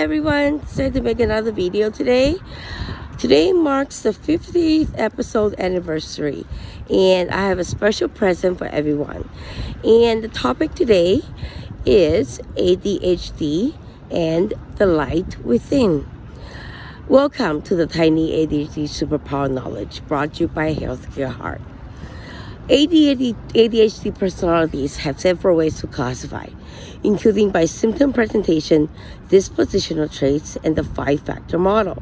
Everyone, decided to make another video today. Today marks the 50th episode anniversary, and I have a special present for everyone. And the topic today is ADHD and the light within. Welcome to the Tiny ADHD Superpower Knowledge, brought to you by Healthcare Heart. ADHD personalities have several ways to classify, including by symptom presentation, dispositional traits, and the 5-factor model.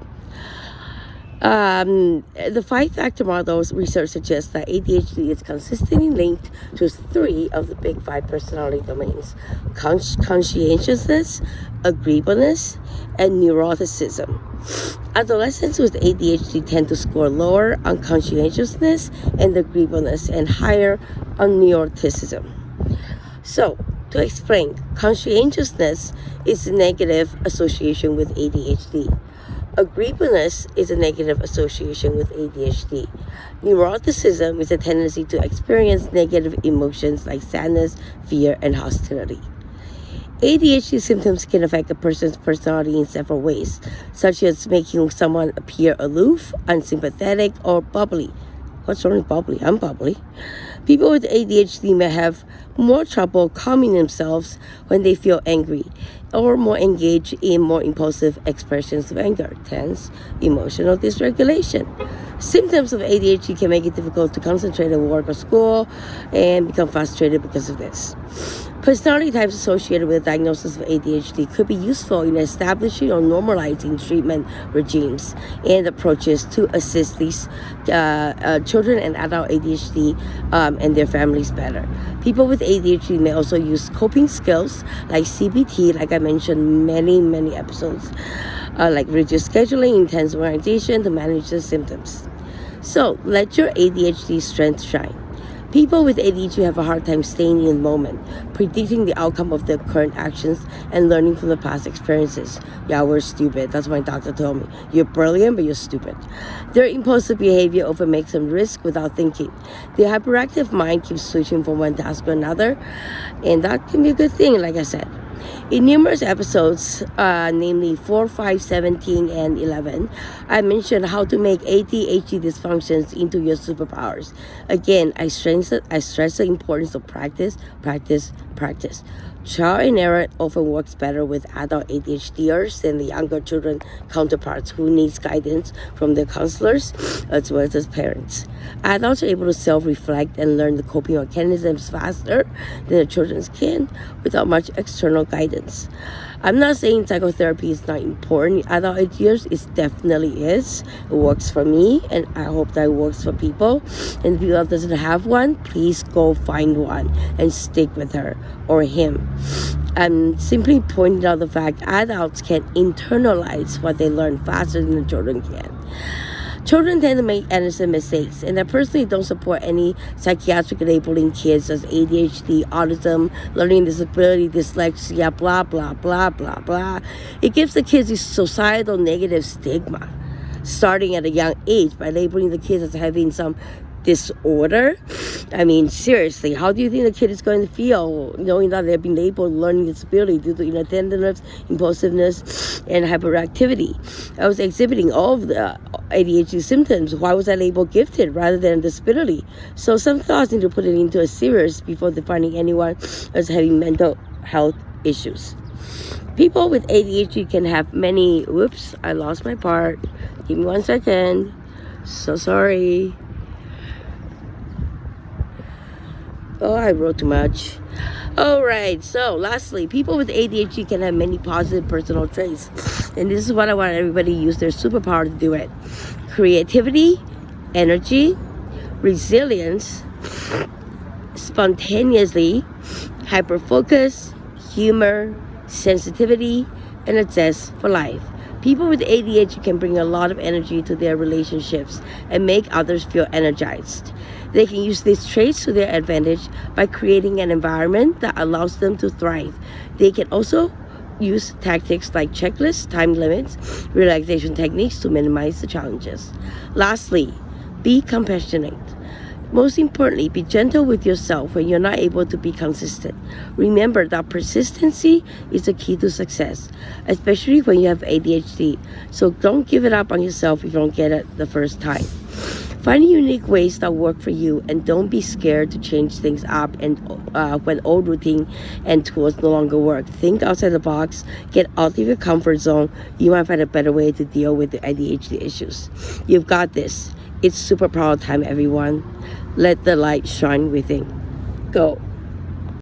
The 5-factor model's research suggests that ADHD is consistently linked to 3 of the big 5 personality domains: conscientiousness, agreeableness, and neuroticism. Adolescents with ADHD tend to score lower on conscientiousness and agreeableness and higher on neuroticism. So, to explain, conscientiousness is a negative association with ADHD. Agreeableness is a negative association with ADHD. Neuroticism is a tendency to experience negative emotions like sadness, fear, and hostility. ADHD symptoms can affect a person's personality in several ways, such as making someone appear aloof, unsympathetic, or bubbly. What's wrong with bubbly? I'm bubbly. People with ADHD may have more trouble calming themselves when they feel angry, or more engaged in more impulsive expressions of anger, tense, emotional dysregulation. Symptoms of ADHD can make it difficult to concentrate at work or school and become frustrated because of this. Personality types associated with a diagnosis of ADHD could be useful in establishing or normalizing treatment regimes and approaches to assist these children and adult ADHD and their families better. People with ADHD may also use coping skills like CBT, like I mentioned many episodes, like reduced scheduling, intense organization to manage the symptoms. So let your ADHD strength shine. People with ADHD have a hard time staying in the moment, predicting the outcome of their current actions, and learning from the past experiences. Yeah, we're stupid. That's what my doctor told me. You're brilliant, but you're stupid. Their impulsive behavior often makes them risk without thinking. Their hyperactive mind keeps switching from one task to another, and that can be a good thing, like I said. In numerous episodes, namely 4, 5, 17, and 11, I mentioned how to make ADHD dysfunctions into your superpowers. Again, I stress the importance of practice. Trial and error often works better with adult ADHDers than the younger children counterparts who needs guidance from their counselors as well as parents. Adults are able to self-reflect and learn the coping mechanisms faster than the children can without much external guidance. I'm not saying psychotherapy is not important in adult age years. It definitely is. It works for me, and I hope that it works for people. And if people doesn't have one, please go find one and stick with her or him. I'm simply pointing out the fact adults can internalize what they learn faster than the children can. Children tend to make innocent mistakes, and I personally don't support any psychiatric labeling kids as ADHD, autism, learning disability, dyslexia, blah, blah, blah, blah, blah. It gives the kids this societal negative stigma, starting at a young age by labeling the kids as having some disorder. I mean, seriously, how do you think the kid is going to feel knowing that they've been labeled learning disability due to inattentiveness, impulsiveness, and hyperactivity? I was exhibiting all of the ADHD symptoms. Why was I labeled gifted rather than disability? So some thoughts need to put it into a series before defining anyone as having mental health issues. People with ADHD can have many... Whoops, I lost my part. Give me 1 second. So sorry. Oh, I wrote too much. Alright, so lastly, people with ADHD can have many positive personal traits. And this is what I want everybody to use their superpower to do it. Creativity, energy, resilience, spontaneously, hyperfocus, humor, sensitivity, and a zest for life. People with ADHD can bring a lot of energy to their relationships and make others feel energized. They can use these traits to their advantage by creating an environment that allows them to thrive. They can also use tactics like checklists, time limits, relaxation techniques to minimize the challenges. Lastly, be compassionate. Most importantly, be gentle with yourself when you're not able to be consistent. Remember that persistency is the key to success, especially when you have ADHD. So don't give it up on yourself if you don't get it the first time. Find unique ways that work for you, and don't be scared to change things up and when old routine and tools no longer work. Think outside the box, get out of your comfort zone. You might find a better way to deal with the ADHD issues. You've got this. It's superpower time, everyone. Let the light shine within. Go.